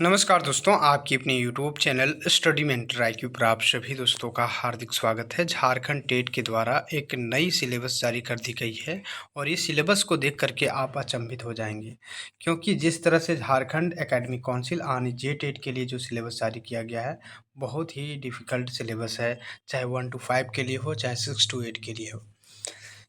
नमस्कार दोस्तों, आपकी अपने YouTube channel study mentor IQ पर आप सभी दोस्तों का हार्दिक स्वागत है। झारखंड टेट के द्वारा एक नई सिलेबस जारी कर दी गई है और इस सिलेबस को देख करके आप अचंभित हो जाएंगे, क्योंकि जिस तरह से झारखंड एकेडमिक काउंसिल यानी JTET के लिए जो सिलेबस जारी किया गया है, बहुत ही डिफ़िकल्ट सिलेबस है। चाहे 1 to 5 के लिए हो, चाहे 6 to 8 के लिए हो।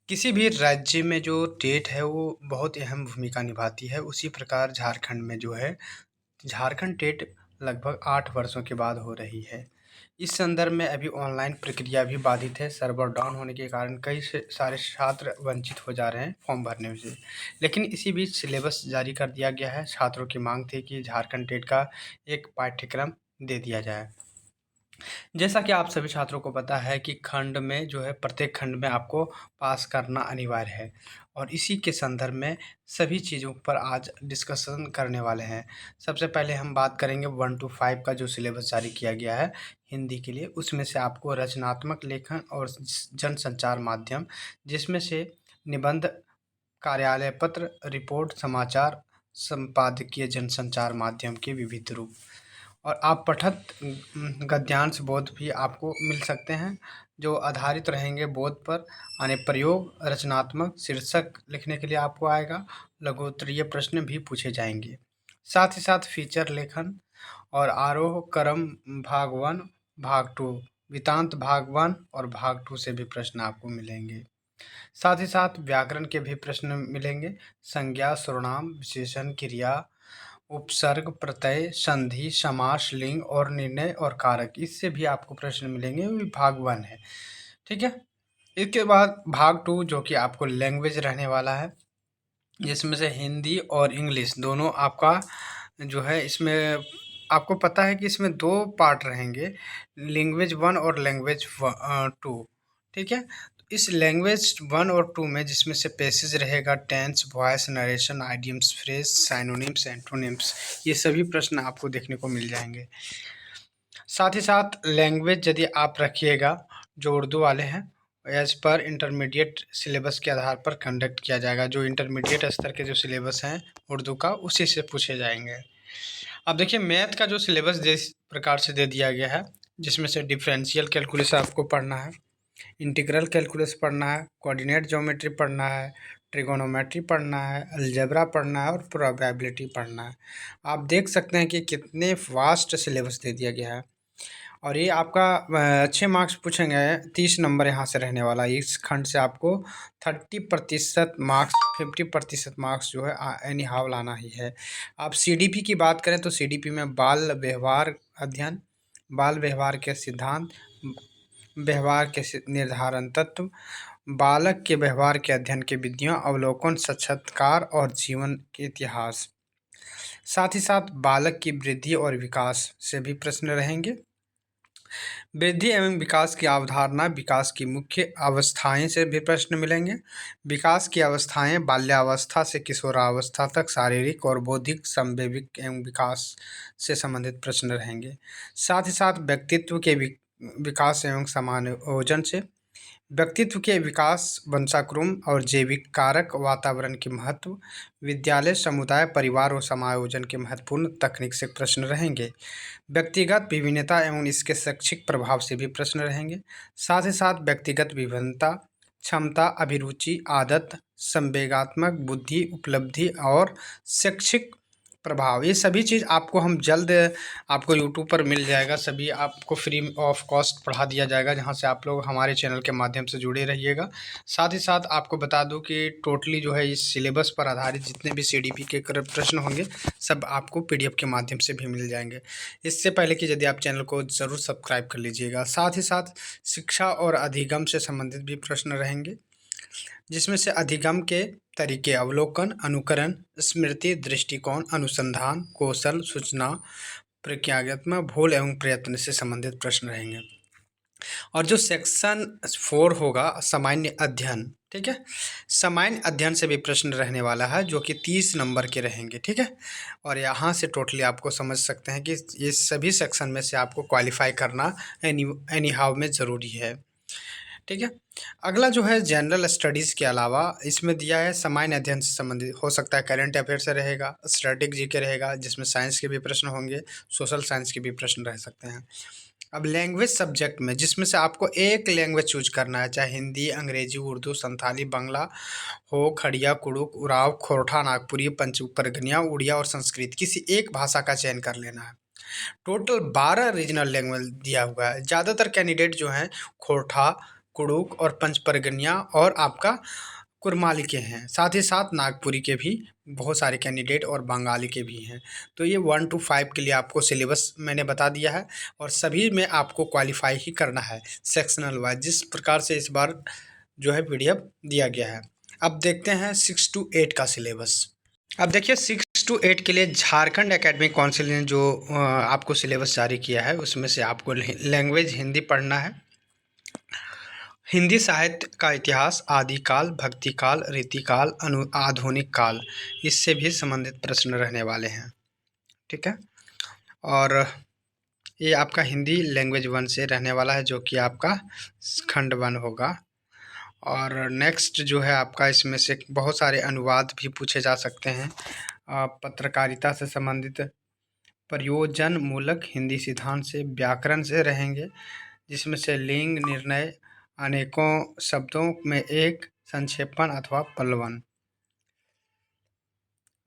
किसी भी राज्य में जो टेट है वो बहुत अहम भूमिका निभाती है, उसी प्रकार झारखंड में जो है झारखंड टेट लगभग 8 वर्षों के बाद हो रही है। इस संदर्भ में अभी ऑनलाइन प्रक्रिया भी बाधित है। सर्वर डाउन होने के कारण कई से सारे छात्र वंचित हो जा रहे हैं फॉर्म भरने से। लेकिन इसी बीच सिलेबस जारी कर दिया गया है। छात्रों की मांग थी कि झारखंड टेट का एक पाठ्यक्रम दे दिया जाए। जैसा कि आप सभी छात्रों को पता है कि खंड में जो है प्रत्येक खंड में आपको पास करना अनिवार्य है और इसी के संदर्भ में सभी चीज़ों पर आज डिस्कशन करने वाले हैं। सबसे पहले हम बात करेंगे 1 to 5 का जो सिलेबस जारी किया गया है हिंदी के लिए, उसमें से आपको रचनात्मक लेखन और जनसंचार माध्यम, जिसमें से निबंध, कार्यालय पत्र, रिपोर्ट, समाचार, संपादकीय, जनसंचार माध्यम के विविध रूप और आप पठत गद्यांश बोध भी आपको मिल सकते हैं, जो आधारित रहेंगे बोध पर। यानी प्रयोग रचनात्मक शीर्षक लिखने के लिए आपको आएगा। लघुत्तरीय प्रश्न भी पूछे जाएंगे। साथ ही साथ फीचर लेखन और आरोह क्रम भाग 1, भाग 2, वृत्तांत भाग 1 और भाग 2 से भी प्रश्न आपको मिलेंगे। साथ ही साथ व्याकरण के भी प्रश्न मिलेंगे। संज्ञा, सर्वनाम, विशेषण, क्रिया, उपसर्ग, प्रत्यय, संधि, समास, लिंग और निर्णय और कारक, इससे भी आपको प्रश्न मिलेंगे। ये भाग 1 है, ठीक है। इसके बाद भाग 2 जो कि आपको लैंग्वेज रहने वाला है, जिसमें से हिंदी और इंग्लिश दोनों आपका जो है। इसमें आपको पता है कि इसमें 2 पार्ट रहेंगे, लैंग्वेज 1 और लैंग्वेज 2, ठीक है। इस लैंग्वेज 1 और 2 में जिसमें से पैसेज रहेगा, tense, voice, narration, idioms, phrase, synonyms, antonyms, ये सभी प्रश्न आपको देखने को मिल जाएंगे। साथ ही साथ लैंग्वेज यदि आप रखिएगा जो उर्दू वाले हैं, एज पर इंटरमीडिएट सिलेबस के आधार पर कंडक्ट किया जाएगा। जो इंटरमीडिएट स्तर के जो सिलेबस हैं उर्दू का, उसी से पूछे जाएंगे। अब देखिए मैथ का जो सिलेबस जिस प्रकार से दे दिया गया है, जिसमें से डिफरेंशियल कैलकुलस आपको पढ़ना है, इंटीग्रल कैलकुलस पढ़ना है, कोऑर्डिनेट ज्योमेट्री पढ़ना है, ट्रिगोनोमेट्री पढ़ना है, अलजेब्रा पढ़ना है और प्रोबेबिलिटी पढ़ना है। आप देख सकते हैं कि कितने वास्ट सिलेबस दे दिया गया है और ये आपका अच्छे मार्क्स पूछेंगे। 30 नंबर यहाँ से रहने वाला है। इस खंड से आपको 30% मार्क्स, 50% मार्क्स जो है एनी हाउ लाना ही है। आप CDP की बात करें तो CDP में बाल व्यवहार अध्ययन, बाल व्यवहार के सिद्धांत, व्यवहार के निर्धारण तत्व, बालक के व्यवहार के अध्ययन के विधियाँ, अवलोकन, साक्षात्कार और जीवन के इतिहास, साथ ही साथ बालक की वृद्धि और विकास से भी प्रश्न रहेंगे। वृद्धि एवं विकास की अवधारणा, विकास की मुख्य अवस्थाएं से भी प्रश्न मिलेंगे। विकास की अवस्थाएं बाल्यावस्था से किशोरावस्था तक शारीरिक और बौद्धिक, संवैविक एवं विकास से संबंधित प्रश्न रहेंगे। साथ ही साथ व्यक्तित्व के विकास एवं समायोजन से, व्यक्तित्व के विकास, वंशानुक्रम और जैविक कारक, वातावरण के महत्व, विद्यालय, समुदाय, परिवार और समायोजन के महत्वपूर्ण तकनीक से प्रश्न रहेंगे। व्यक्तिगत विभिन्नता एवं इसके शैक्षिक प्रभाव से भी प्रश्न रहेंगे। साथ ही साथ व्यक्तिगत विभिन्नता, क्षमता, अभिरुचि, आदत, संवेगात्मक बुद्धि, उपलब्धि और शैक्षिक प्रभाव, ये सभी चीज़ आपको हम जल्द आपको यूट्यूब पर मिल जाएगा। सभी आपको फ्री ऑफ कॉस्ट पढ़ा दिया जाएगा, जहाँ से आप लोग हमारे चैनल के माध्यम से जुड़े रहिएगा। साथ ही साथ आपको बता दूं कि टोटली जो है इस सिलेबस पर आधारित जितने भी CDP के प्रश्न होंगे, सब आपको PDF के माध्यम से भी मिल जाएंगे। इससे पहले कि यदि आप चैनल को ज़रूर सब्सक्राइब कर लीजिएगा। साथ ही साथ शिक्षा और अधिगम से संबंधित भी प्रश्न रहेंगे, जिसमें से अधिगम के तरीके, अवलोकन, अनुकरण, स्मृति, दृष्टिकोण, अनुसंधान, कौशल, सूचना, प्रज्ञात्मक, भूल एवं प्रयत्न से संबंधित प्रश्न रहेंगे। और जो सेक्शन 4 होगा, सामान्य अध्ययन, ठीक है, सामान्य अध्ययन से भी प्रश्न रहने वाला है, जो कि 30 नंबर के रहेंगे, ठीक है। और यहाँ से टोटली आपको समझ सकते हैं कि ये सभी सेक्शन में से आपको क्वालिफाई करना एनी हाउ में ज़रूरी है। ठीक है। अगला जो है जनरल स्टडीज़ के अलावा इसमें दिया है सामान्य अध्ययन से संबंधित, हो सकता है करंट अफेयर से रहेगा, स्टैटिक जीके रहेगा जिसमें साइंस के भी प्रश्न होंगे, सोशल साइंस के भी प्रश्न रह सकते हैं। अब लैंग्वेज सब्जेक्ट में जिसमें से आपको एक लैंग्वेज चूज करना है, चाहे हिंदी, अंग्रेजी, उर्दू, संथाली, बांग्ला हो, खड़िया, कुड़ुक, उराव, खोरठा, नागपुरी, पंच परगनिया, उड़िया और संस्कृत, किसी एक भाषा का चयन कर लेना है। टोटल 12 रीजनल लैंग्वेज दिया हुआ है। ज़्यादातर कैंडिडेट जो हैं खोरठा, कुड़ुक और पंच परगनिया और आपका कुरमाली के हैं, साथ ही साथ नागपुरी के भी बहुत सारे कैंडिडेट और बंगाली के भी हैं। तो ये 1 to 5 के लिए आपको सिलेबस मैंने बता दिया है और सभी में आपको क्वालिफाई ही करना है सेक्शनल वाइज, जिस प्रकार से इस बार जो है पीडीएफ दिया गया है। अब देखते हैं 6 to 8 का सिलेबस। अब देखिए 6 to 8 के लिए झारखंड एकेडमिक काउंसिल ने जो आपको सिलेबस जारी किया है उसमें से आपको लैंग्वेज हिंदी पढ़ना है। हिंदी साहित्य का इतिहास, आदिकाल, भक्तिकाल, रीतिकाल, आधुनिक काल, इससे भी संबंधित प्रश्न रहने वाले हैं। ठीक है। और ये आपका हिंदी लैंग्वेज 1 से रहने वाला है जो कि आपका खंड 1 होगा। और नेक्स्ट जो है आपका इसमें से बहुत सारे अनुवाद भी पूछे जा सकते हैं। पत्रकारिता से संबंधित प्रयोजन मूलक हिंदी सिद्धांत से, व्याकरण से रहेंगे जिसमें से लिंग निर्णय, अनेकों शब्दों में एक, संक्षेपण अथवा पल्लवन।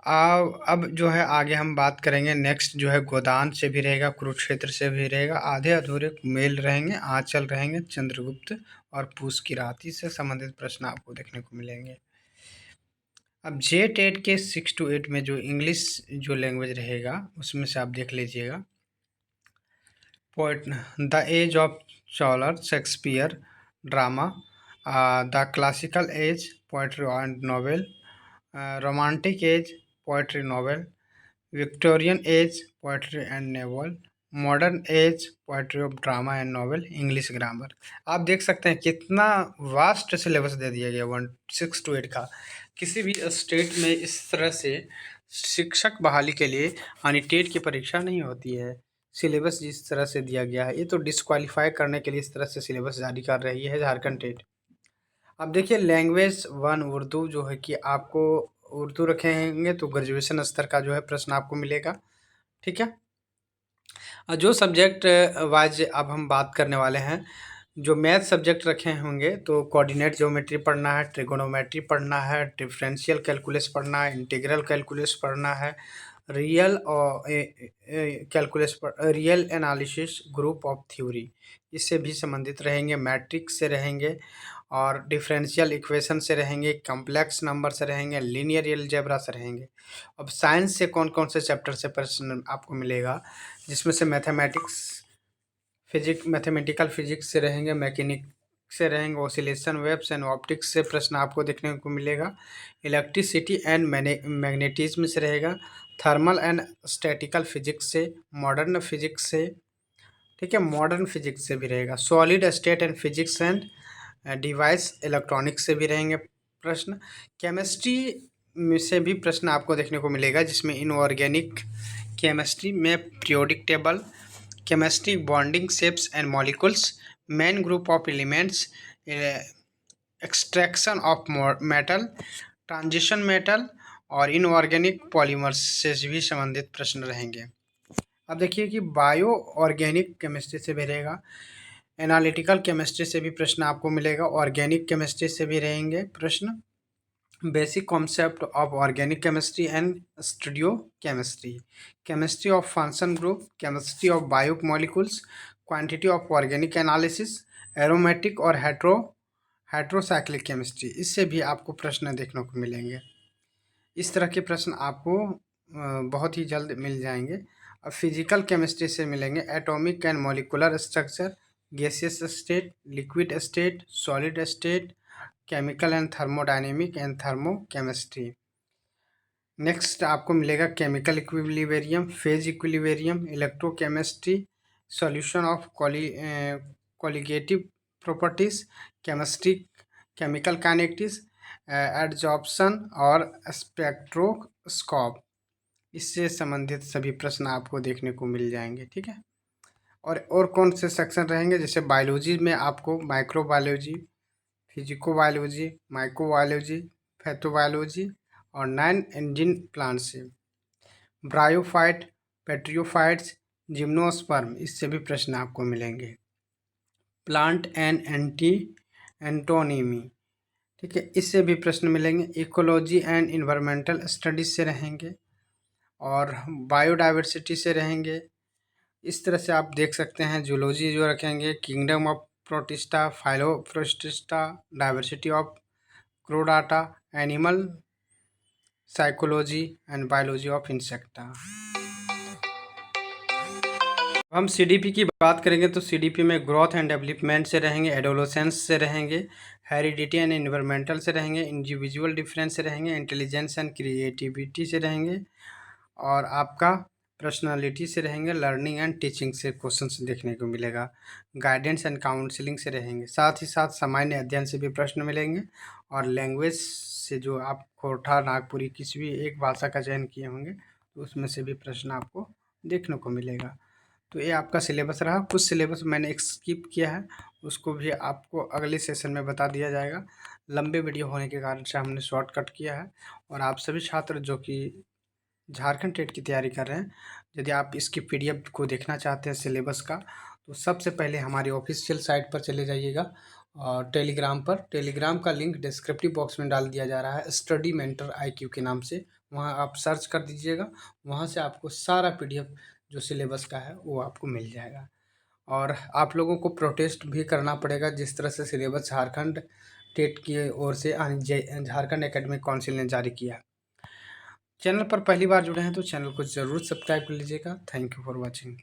अब जो है आगे हम बात करेंगे। नेक्स्ट जो है गोदान से भी रहेगा, कुरुक्षेत्र से भी रहेगा, आधे अधूरे मेल रहेंगे, आंचल रहेंगे, चंद्रगुप्त और पूस की राति से संबंधित प्रश्न आपको देखने को मिलेंगे। अब जेट एट के 6 to 8 में जो इंग्लिश जो लैंग्वेज रहेगा उसमें से आप देख लीजिएगा। Poet the age of Chaucer, Shakespeare drama, the classical age poetry and novel, romantic age poetry novel, Victorian age poetry and novel, modern age poetry of drama and novel, English grammar. आप देख सकते हैं कितना vast syllabus दे दिया गया 6 to 8 का। किसी भी स्टेट में इस तरह से शिक्षक बहाली के लिए यानी टेट की परीक्षा नहीं होती है। सिलेबस जिस तरह से दिया गया है ये तो डिस्क्वालीफाई करने के लिए इस तरह से सिलेबस जारी कर रही है झारखंड टेट। अब देखिए लैंग्वेज 1 उर्दू जो है कि आपको उर्दू रखेंगे तो ग्रेजुएशन स्तर का जो है प्रश्न आपको मिलेगा। ठीक है। जो सब्जेक्ट वाइज अब हम बात करने वाले हैं, जो मैथ सब्जेक्ट रखे होंगे तो कोऑर्डिनेट ज्योमेट्री पढ़ना है, ट्रिगोनोमेट्री पढ़ना है, डिफरेंशियल कैलकुलस पढ़ना है, इंटीग्रल कैलकुलस पढ़ना है, रियल और calculus real analysis, group of theory, इससे भी संबंधित रहेंगे, मैट्रिक्स से रहेंगे और डिफरेंशियल इक्वेशन से रहेंगे, कॉम्प्लेक्स नंबर से रहेंगे, लीनियर अलजेब्रा से रहेंगे। अब साइंस से कौन कौन से चैप्टर से प्रश्न आपको मिलेगा, जिसमें से मैथमेटिकल फिजिक्स से रहेंगे, मैकेनिक से रहेंगे, ऑसिलेशन वेव्स एंड ऑप्टिक्स से प्रश्न आपको देखने को मिलेगा, इलेक्ट्रिसिटी एंड मैग्नेटिज्म से रहेगा, थर्मल एंड स्टैटिकल फिजिक्स से, मॉडर्न फिजिक्स से, ठीक है, मॉडर्न फिजिक्स से भी रहेगा, solid state and physics and device electronics से भी रहेंगे प्रश्न, केमिस्ट्री में से भी प्रश्न आपको देखने को मिलेगा जिसमें इनऑर्गेनिक केमिस्ट्री में periodic table, chemistry bonding shapes and molecules, main group of elements, extraction of metal, transition metal और इनऑर्गेनिक पॉलीमर्स से भी संबंधित प्रश्न रहेंगे। अब देखिए कि बायो ऑर्गेनिक केमिस्ट्री से भी रहेगा, एनालिटिकल केमिस्ट्री से भी प्रश्न आपको मिलेगा, ऑर्गेनिक केमिस्ट्री से भी रहेंगे प्रश्न, basic concept of organic chemistry and studio chemistry, chemistry of function group, chemistry of bio molecules, quantity of organic analysis, aromatic और हेट्रोसाइक्लिक केमिस्ट्री, इससे भी आपको प्रश्न देखने को मिलेंगे। इस तरह के प्रश्न आपको बहुत ही जल्द मिल जाएंगे। अब फिजिकल केमिस्ट्री से मिलेंगे, atomic and molecular structure, gaseous state, liquid state, solid state, chemical and thermodynamic and thermochemistry. Next आपको मिलेगा chemical equilibrium, phase equilibrium, electrochemistry, solution of colligative properties, chemistry, chemical kinetics, adsorption और spectroscope, इससे संबंधित सभी प्रश्न आपको देखने को मिल जाएंगे। ठीक है। और कौन से सेक्शन रहेंगे, जैसे बायोलॉजी में आपको माइक्रोबायोलॉजी, फिजिकोबायोलॉजी, माइक्रोबायोलॉजी, पैथोबायोलॉजी और 9 एंजिन प्लांट से, ब्रायोफाइट, पेट्रियोफाइट्स, जिम्नोस्पर्म, इससे भी प्रश्न आपको मिलेंगे। प्लांट एंड एंटोनिमी, ठीक है, इससे भी प्रश्न मिलेंगे। इकोलॉजी एंड इन्वायरमेंटल स्टडीज से रहेंगे और बायोडाइवर्सिटी से रहेंगे। इस तरह से आप देख सकते हैं। जूलॉजी जो रखेंगे, kingdom of Protista, phyloprotista, diversity of Chordata, animal psychology and biology of Insecta. हम सीडीपी की बात करेंगे तो सीडीपी में ग्रोथ एंड डेवलपमेंट से रहेंगे, एडोलेसेंस से रहेंगे, हेरिडिटी एंड एनवायरमेंटल से रहेंगे, इंडिविजुअल डिफरेंस से रहेंगे, इंटेलिजेंस एंड क्रिएटिविटी से रहेंगे और आपका पर्सनालिटी से रहेंगे, लर्निंग एंड टीचिंग से क्वेश्चन देखने को मिलेगा, गाइडेंस एंड काउंसलिंग से रहेंगे। साथ ही साथ सामान्य अध्ययन से भी प्रश्न मिलेंगे और लैंग्वेज से, जो आप खोरठा, नागपुरी, किसी भी एक भाषा का चयन किए होंगे तो उसमें से भी प्रश्न आपको देखने को मिलेगा। तो ये आपका सिलेबस रहा। कुछ सिलेबस मैंने स्किप किया है, उसको भी आपको अगले सेशन में बता दिया जाएगा। लंबे वीडियो होने के कारण से हमने शॉर्टकट किया है। और आप सभी छात्र जो कि झारखंड टेट की तैयारी कर रहे हैं, यदि आप इसकी पीडीएफ को देखना चाहते हैं सिलेबस का, तो सबसे पहले हमारी ऑफिशियल साइट पर चले जाइएगा और टेलीग्राम पर। टेलीग्राम का लिंक डिस्क्रिप्टिव बॉक्स में डाल दिया जा रहा है, स्टडी मेंटर IQ के नाम से। वहाँ आप सर्च कर दीजिएगा, वहाँ से आपको सारा पीडीएफ जो सिलेबस का है वो आपको मिल जाएगा। और आप लोगों को प्रोटेस्ट भी करना पड़ेगा, जिस तरह से सिलेबस झारखंड टेट की ओर से झारखंड एकेडमिक काउंसिल ने जारी किया। चैनल पर पहली बार जुड़े हैं तो चैनल को ज़रूर सब्सक्राइब कर लीजिएगा। Thank you for watching.